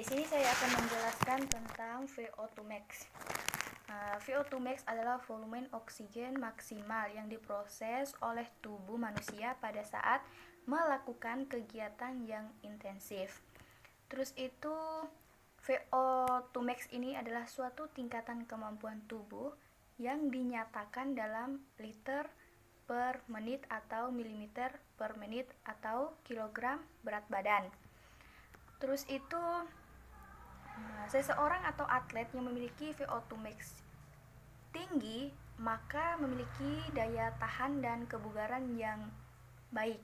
Di sini saya akan menjelaskan tentang VO2 max. VO2 max adalah volume oksigen maksimal yang diproses oleh tubuh manusia pada saat melakukan kegiatan yang intensif. Terus itu VO2 max ini adalah suatu tingkatan kemampuan tubuh yang dinyatakan dalam liter per menit atau milimeter per menit atau kilogram berat badan. Terus itu seseorang atau atlet yang memiliki VO2 max tinggi maka memiliki daya tahan dan kebugaran yang baik.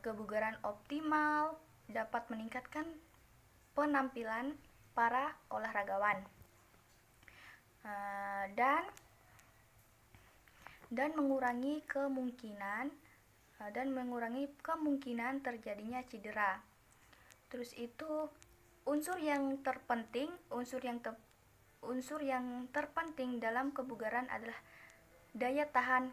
Kebugaran optimal dapat meningkatkan penampilan para olahragawan dan mengurangi kemungkinan terjadinya cedera. Terus itu unsur yang terpenting dalam kebugaran adalah daya tahan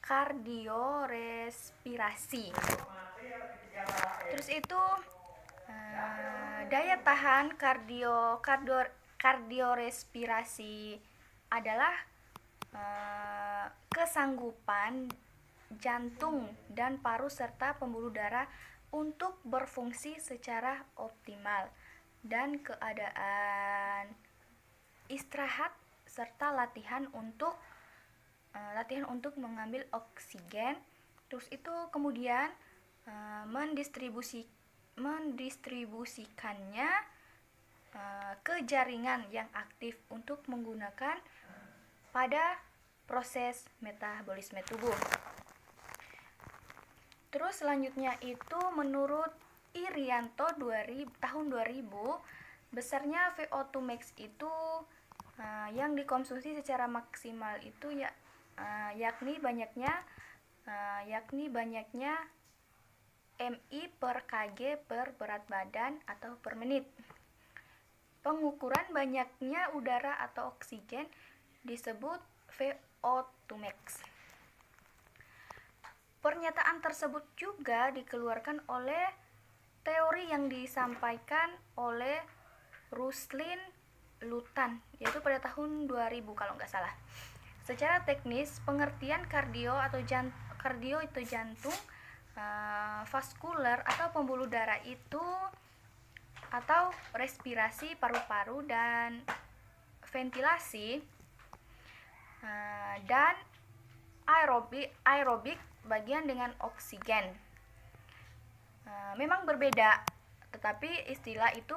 kardiorespirasi. Terus itu daya tahan kardiorespirasi adalah kesanggupan jantung dan paru serta pembuluh darah untuk berfungsi secara optimal dan keadaan istirahat serta latihan untuk mengambil oksigen. Terus itu kemudian mendistribusikannya ke jaringan yang aktif untuk menggunakan pada proses metabolisme tubuh. Terus selanjutnya itu menurut Irianto tahun 2000 besarnya VO2 max itu yang dikonsumsi secara maksimal itu yakni banyaknya MI per kg per berat badan atau per menit. Pengukuran banyaknya udara atau oksigen disebut VO2 max. Pernyataan tersebut juga dikeluarkan oleh teori yang disampaikan oleh Russlin Lutan, yaitu pada tahun 2000 kalau nggak salah. Secara teknis, pengertian kardio itu jantung, vaskuler atau pembuluh darah itu, atau respirasi paru-paru dan ventilasi, dan aerobik bagian dengan oksigen. Memang berbeda, tetapi istilah itu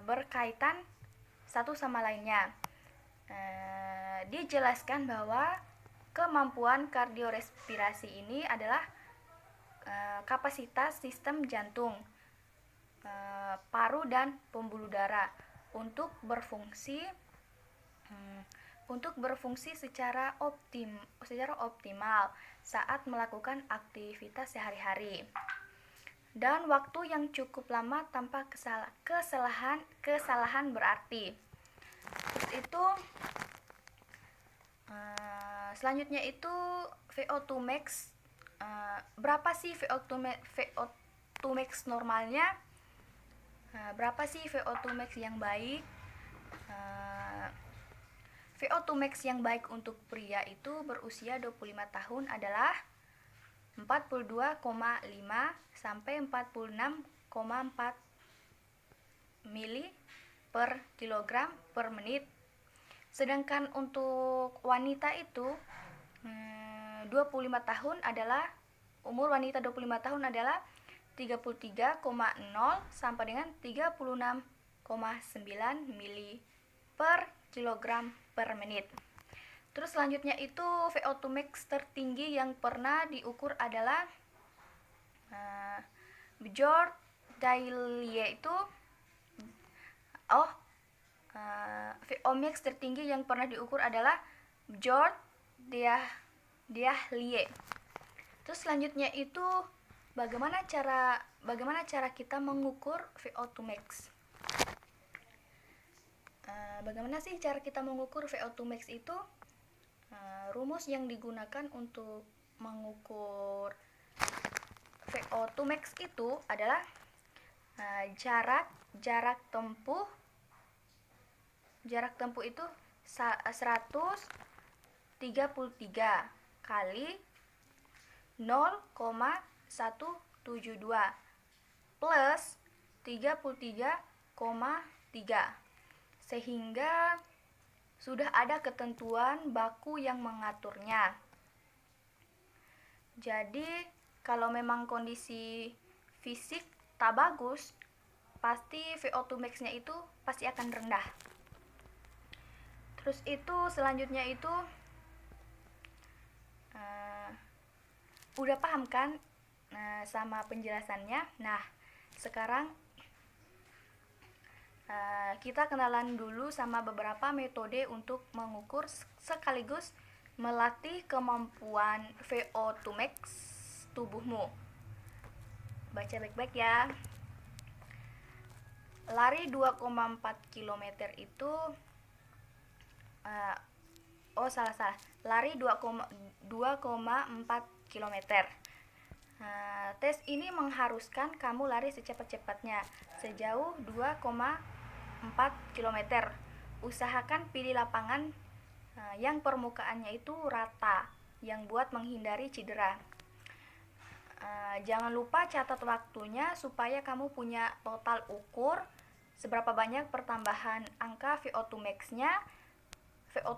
berkaitan satu sama lainnya. Dijelaskan bahwa kemampuan kardiorespirasi ini adalah kapasitas sistem jantung, paru dan pembuluh darah untuk berfungsi secara optimal saat melakukan aktivitas sehari-hari dan waktu yang cukup lama tanpa kesalahan berarti. Terus itu selanjutnya itu VO2 max. Berapa sih VO2 max normalnya? Berapa sih VO2 max yang baik? VO2 max yang baik untuk pria itu berusia 25 tahun adalah 42,5 sampai 46,4 mili per kilogram per menit. Sedangkan untuk wanita itu umur wanita 25 tahun adalah 33,0 sampai dengan 36,9 mili per kilogram per menit. Terus selanjutnya itu VO2 max tertinggi yang pernah diukur adalah Bjorn Dailye itu VO max tertinggi yang pernah diukur adalah Bjorn Dailye. Terus selanjutnya itu bagaimana cara kita mengukur VO2 max? Bagaimana sih cara kita mengukur VO2 max itu? Rumus yang digunakan untuk mengukur VO2 max itu adalah jarak tempuh itu 133 kali 0,172 plus 33,3, sehingga sudah ada ketentuan baku yang mengaturnya. Jadi kalau memang kondisi fisik tak bagus, pasti VO2 max-nya itu pasti akan rendah. Terus itu selanjutnya itu udah paham kan sama penjelasannya? Nah, sekarang kita kenalan dulu sama beberapa metode untuk mengukur sekaligus melatih kemampuan VO2 max tubuhmu. Baca baik-baik ya. Lari 2,4 km itu salah. Lari 2,4 km. Tes ini mengharuskan kamu lari secepat-cepatnya sejauh 2,4 km. Usahakan pilih lapangan yang permukaannya itu rata, yang buat menghindari cedera. Jangan lupa catat waktunya supaya kamu punya total ukur seberapa banyak pertambahan angka VO2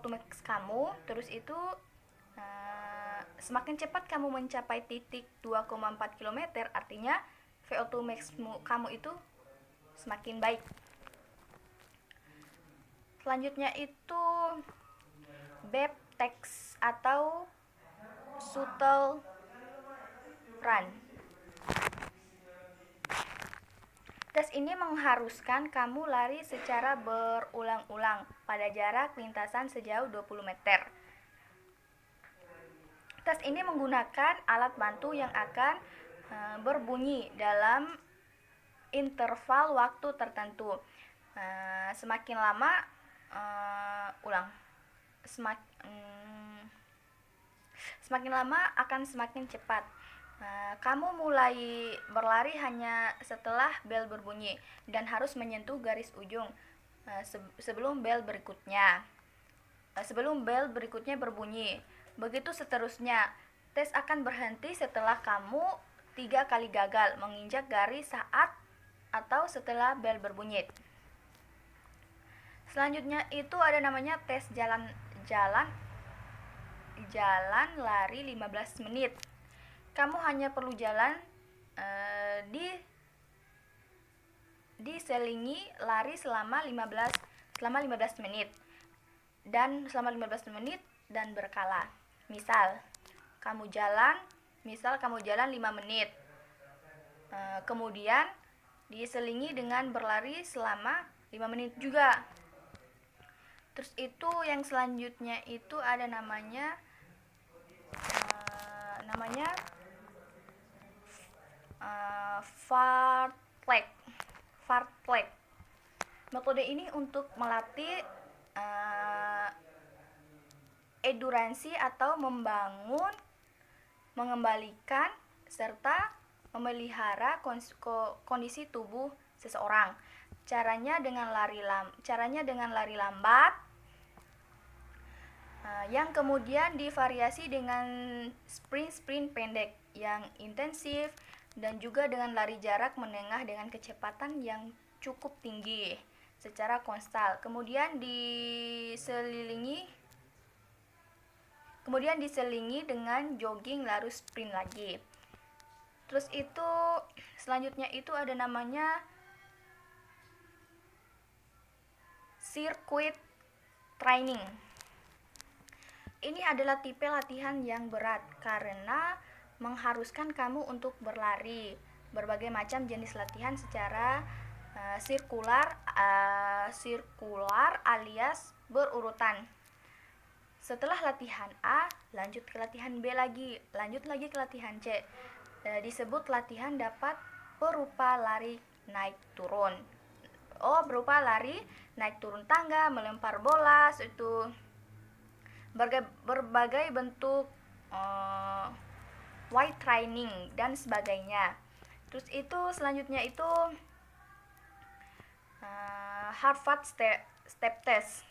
max kamu. Terus itu semakin cepat kamu mencapai titik 2,4 km, artinya VO2 max kamu itu semakin baik. Selanjutnya itu BEP-TEX atau shuttle run. Tes ini mengharuskan kamu lari secara berulang-ulang pada jarak lintasan sejauh 20 meter. Tes ini menggunakan alat bantu yang akan berbunyi dalam interval waktu tertentu. Semakin lama semakin lama akan semakin cepat. Kamu mulai berlari hanya setelah bel berbunyi dan harus menyentuh garis ujung sebelum bel berikutnya berbunyi. Begitu seterusnya. Tes akan berhenti setelah kamu 3 kali gagal menginjak garis saat atau setelah bel berbunyi. Selanjutnya itu ada namanya tes jalan lari 15 menit. Kamu hanya perlu jalan diselingi lari selama 15 menit dan berkala. Misal kamu jalan 5 menit, kemudian diselingi dengan berlari selama 5 menit juga. Terus itu yang selanjutnya itu ada namanya fartlek. Metode ini untuk melatih endurance atau mengembalikan serta memelihara kondisi tubuh seseorang. Caranya dengan lari lambat, yang kemudian divariasi dengan sprint pendek yang intensif, dan juga dengan lari jarak menengah dengan kecepatan yang cukup tinggi secara konstan. Kemudian diselingi dengan jogging lalu sprint lagi. Terus itu selanjutnya itu ada namanya circuit training. Ini adalah tipe latihan yang berat karena mengharuskan kamu untuk berlari berbagai macam jenis latihan secara sirkular alias berurutan. Setelah latihan A, lanjut ke latihan B lagi, lanjut lagi ke latihan C. Disebut latihan dapat berupa lari naik turun. Berupa lari naik turun tangga, melempar bola, itu berbagai bentuk weight training dan sebagainya. Terus itu selanjutnya itu Harvard Step Test.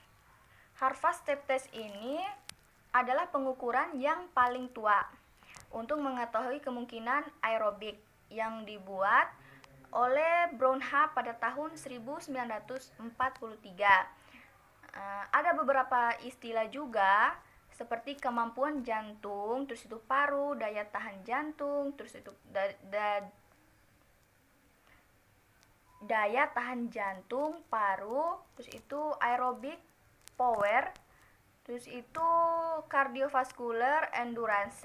Harvard Step Test ini adalah pengukuran yang paling tua untuk mengetahui kemungkinan aerobik yang dibuat oleh Brownha pada tahun 1943. Ada beberapa istilah juga seperti kemampuan jantung, terus itu paru, daya tahan jantung, terus itu daya tahan jantung, paru, terus itu aerobic power, terus itu cardiovascular endurance,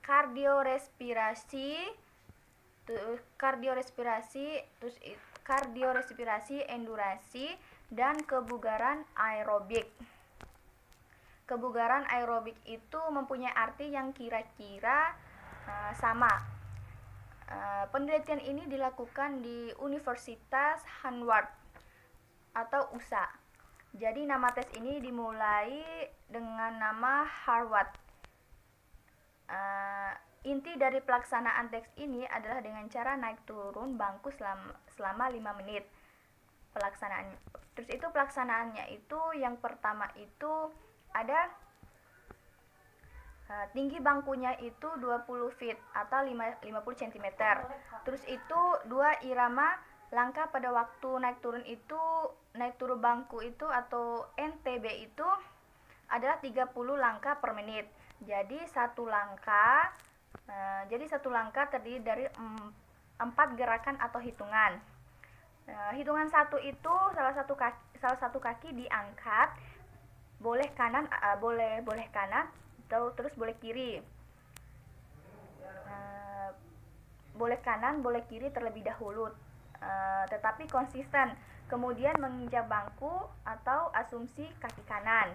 kardiorespirasi, endurasi, dan kebugaran aerobik. Kebugaran aerobik itu mempunyai arti yang kira-kira sama. Penelitian ini dilakukan di Universitas Harvard atau USA. Jadi nama tes ini dimulai dengan nama Harvard. Inti dari pelaksanaan tes ini adalah dengan cara naik turun bangku selama 5 menit pelaksanaannya. Terus itu pelaksanaannya itu yang pertama itu ada tinggi bangkunya itu 20 feet atau 50 cm. Terus itu 2 irama langkah pada waktu naik turun bangku itu atau NTB itu adalah 30 langkah per menit. Jadi satu langkah terdiri dari 4 gerakan atau hitungan. Hitungan 1 itu salah satu kaki diangkat, boleh kanan atau terus boleh kiri. Boleh kanan, boleh kiri terlebih dahulu, tetapi konsisten. Kemudian menginjak bangku atau asumsi kaki kanan.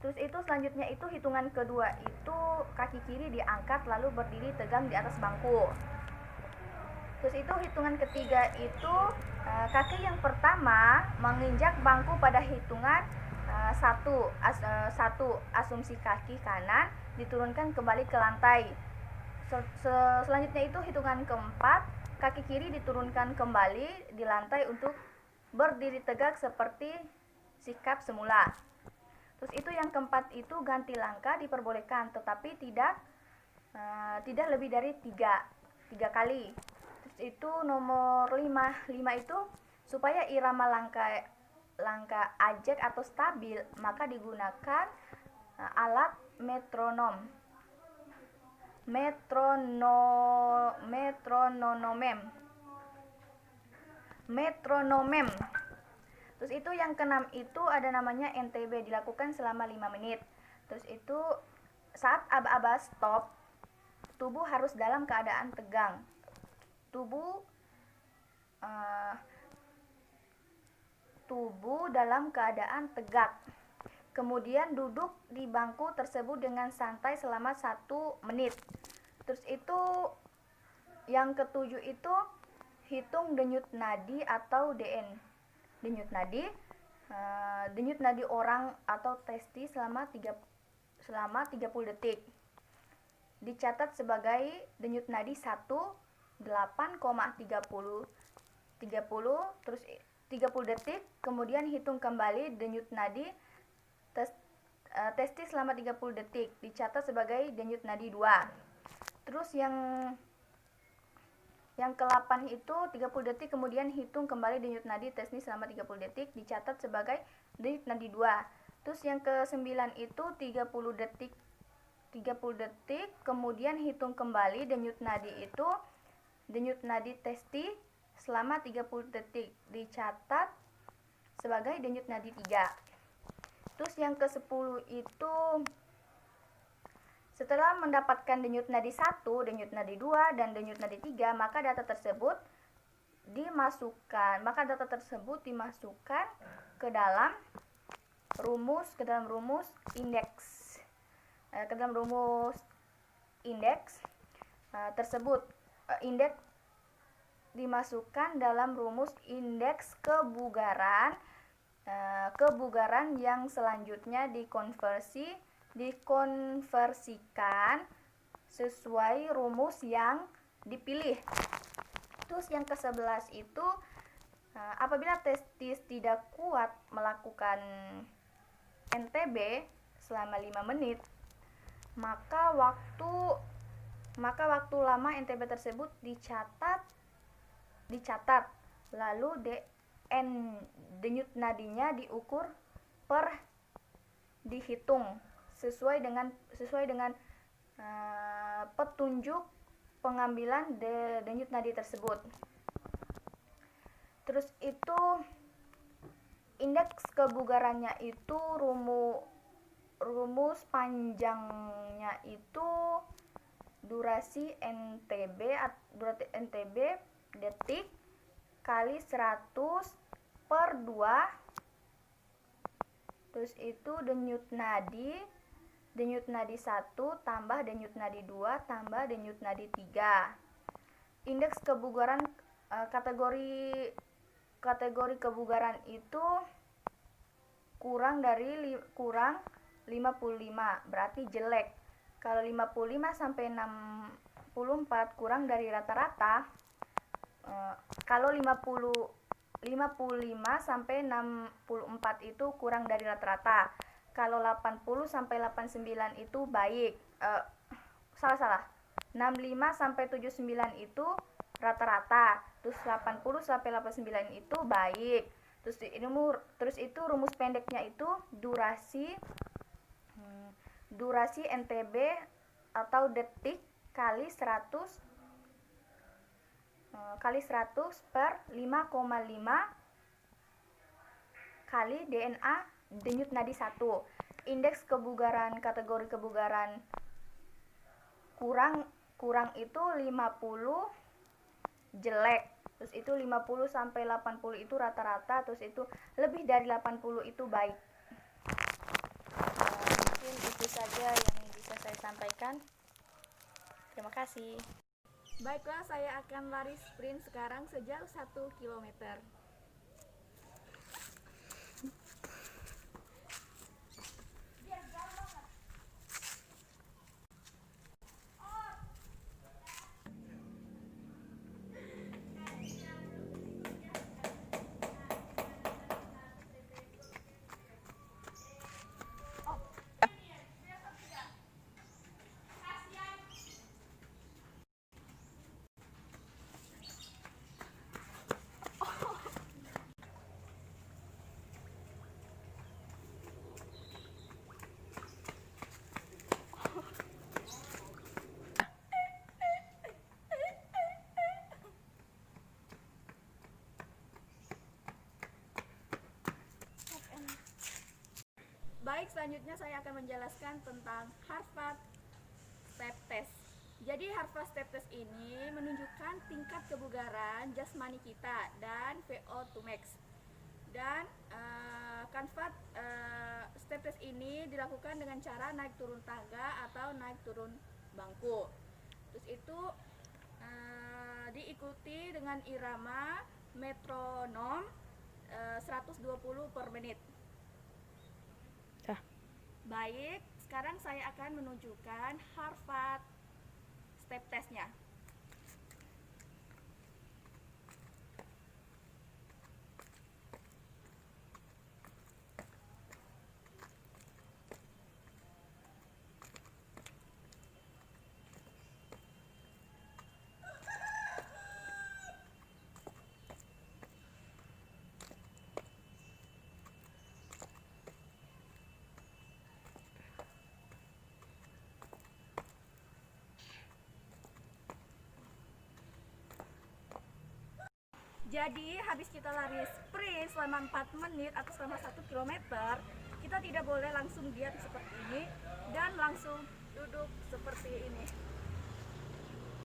Terus itu selanjutnya itu hitungan kedua itu kaki kiri diangkat lalu berdiri tegang di atas bangku. Terus itu hitungan ketiga itu kaki yang pertama menginjak bangku pada hitungan 1, asumsi kaki kanan diturunkan kembali ke lantai. Selanjutnya itu hitungan keempat, kaki kiri diturunkan kembali di lantai untuk berdiri tegak seperti sikap semula. Terus itu yang keempat itu ganti langkah diperbolehkan, tetapi tidak lebih dari 3 kali. Terus itu nomor 5 itu supaya irama langkah ajak atau stabil, maka digunakan alat metronom. Terus itu yang keenam itu ada namanya NTB, dilakukan selama 5 menit. Terus itu saat aba-aba stop, tubuh harus dalam keadaan tegang. Tubuh dalam keadaan tegak. Kemudian duduk di bangku tersebut dengan santai selama 1 menit. Terus itu yang ketujuh itu hitung denyut nadi atau DN. Denyut nadi orang atau testis selama 30 detik. Dicatat sebagai denyut nadi 1 8,30 terus 30 detik, kemudian hitung kembali denyut nadi testis selama 30 detik, dicatat sebagai denyut nadi 2. Terus yang ke-8 itu 30 detik, kemudian hitung kembali denyut nadi testis selama 30 detik, dicatat sebagai denyut nadi 2. Terus yang ke-9 itu 30 detik, kemudian hitung kembali denyut nadi testis selama 30 detik, dicatat sebagai denyut nadi 3. Terus yang ke-10 itu setelah mendapatkan denyut nadi 1, denyut nadi 2, dan denyut nadi 3, maka data tersebut dimasukkan ke dalam rumus indeks. Indeks dimasukkan dalam rumus indeks kebugaran yang selanjutnya dikonversikan sesuai rumus yang dipilih. Terus yang ke-11 itu apabila testis tidak kuat melakukan NTB selama 5 menit, maka waktu lama NTB tersebut dicatat, lalu denyut nadinya diukur dihitung sesuai dengan petunjuk pengambilan denyut nadi tersebut. Terus itu indeks kebugarannya itu rumus panjangnya itu durasi NTB detik kali 100 per 2. Terus itu denyut nadi 1 tambah denyut nadi 2 tambah denyut nadi 3. Indeks kebugaran kategori kebugaran itu kurang 55, berarti jelek. Kalau 55 sampai 64 kurang dari rata-rata. Kalau 55 sampai 64 itu kurang dari rata-rata. Kalau 80 sampai 89 itu baik. Salah. 65 sampai 79 itu rata-rata. Terus 80 sampai 89 itu baik. Terus itu rumus pendeknya itu durasi NTB atau detik kali 100 per 5,5 kali DNA denyut nadi 1. Indeks kebugaran kategori kebugaran kurang itu 50 jelek. Terus itu 50 sampai 80 itu rata-rata, terus itu lebih dari 80 itu baik. Mungkin itu saja yang bisa saya sampaikan. Terima kasih. Baiklah, saya akan lari sprint sekarang sejauh 1 km. Baik, selanjutnya saya akan menjelaskan tentang Harvard Step Test. Jadi Harvard Step Test ini menunjukkan tingkat kebugaran jasmani kita dan VO2 max. Dan Harvard Step Test ini dilakukan dengan cara naik turun tangga atau naik turun bangku. Terus itu diikuti dengan irama metronom 120 per menit. Baik, sekarang saya akan menunjukkan Harvard Step Test-nya. Jadi habis kita lari sprint selama 4 menit atau selama 1 km, kita tidak boleh langsung diam seperti ini dan langsung duduk seperti ini.